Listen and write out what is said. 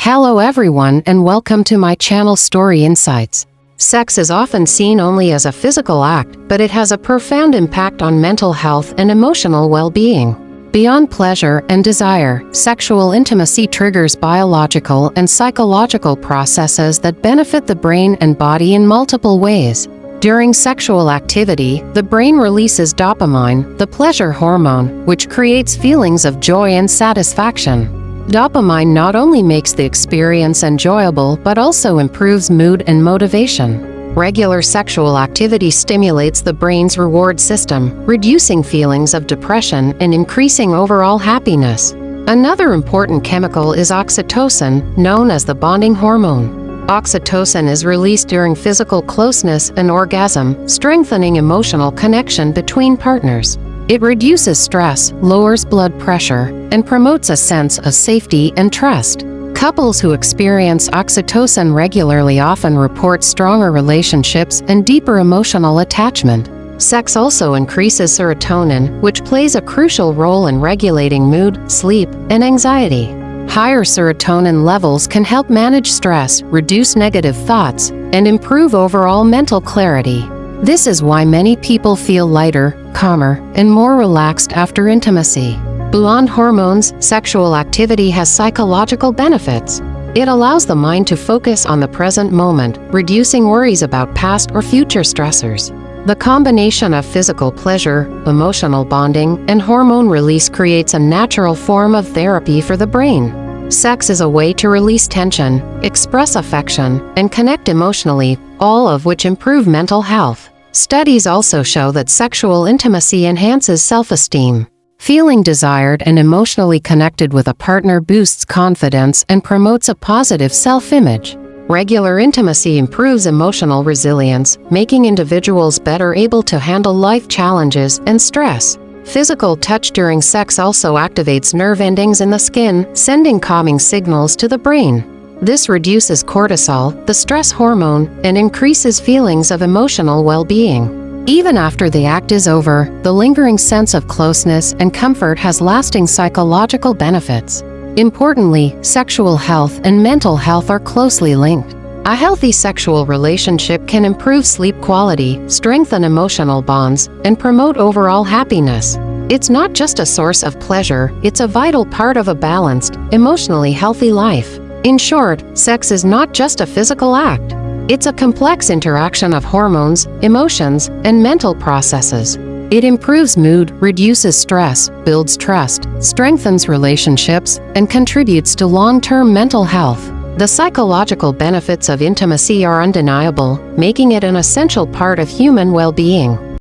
Hello everyone and welcome to my channel Story Insights. Sex is often seen only as a physical act, but it has a profound impact on mental health and emotional well-being. Beyond pleasure and desire, sexual intimacy triggers biological and psychological processes that benefit the brain and body in multiple ways. During sexual activity, the brain releases dopamine, the pleasure hormone, which creates feelings of joy and satisfaction. Dopamine not only makes the experience enjoyable but also improves mood and motivation. Regular sexual activity stimulates the brain's reward system, reducing feelings of depression and increasing overall happiness. Another important chemical is oxytocin, known as the bonding hormone. Oxytocin is released during physical closeness and orgasm, strengthening emotional connection between partners. It reduces stress, lowers blood pressure, and promotes a sense of safety and trust. Couples who experience oxytocin regularly often report stronger relationships and deeper emotional attachment. Sex also increases serotonin, which plays a crucial role in regulating mood, sleep, and anxiety. Higher serotonin levels can help manage stress, reduce negative thoughts, and improve overall mental clarity. This is why many people feel lighter, calmer, and more relaxed after intimacy. Beyond hormones, sexual activity has psychological benefits. It allows the mind to focus on the present moment, reducing worries about past or future stressors. The combination of physical pleasure, emotional bonding, and hormone release creates a natural form of therapy for the brain. Sex is a way to release tension, express affection, and connect emotionally, all of which improve mental health. Studies also show that sexual intimacy enhances self-esteem. Feeling desired and emotionally connected with a partner boosts confidence and promotes a positive self-image. Regular intimacy improves emotional resilience, making individuals better able to handle life challenges and stress. Physical touch during sex also activates nerve endings in the skin, sending calming signals to the brain. This reduces cortisol, the stress hormone, and increases feelings of emotional well-being. Even after the act is over, the lingering sense of closeness and comfort has lasting psychological benefits. Importantly, sexual health and mental health are closely linked. A healthy sexual relationship can improve sleep quality, strengthen emotional bonds, and promote overall happiness. It's not just a source of pleasure, it's a vital part of a balanced, emotionally healthy life. In short, sex is not just a physical act. It's a complex interaction of hormones, emotions, and mental processes. It improves mood, reduces stress, builds trust, strengthens relationships, and contributes to long-term mental health. The psychological benefits of intimacy are undeniable, making it an essential part of human well-being.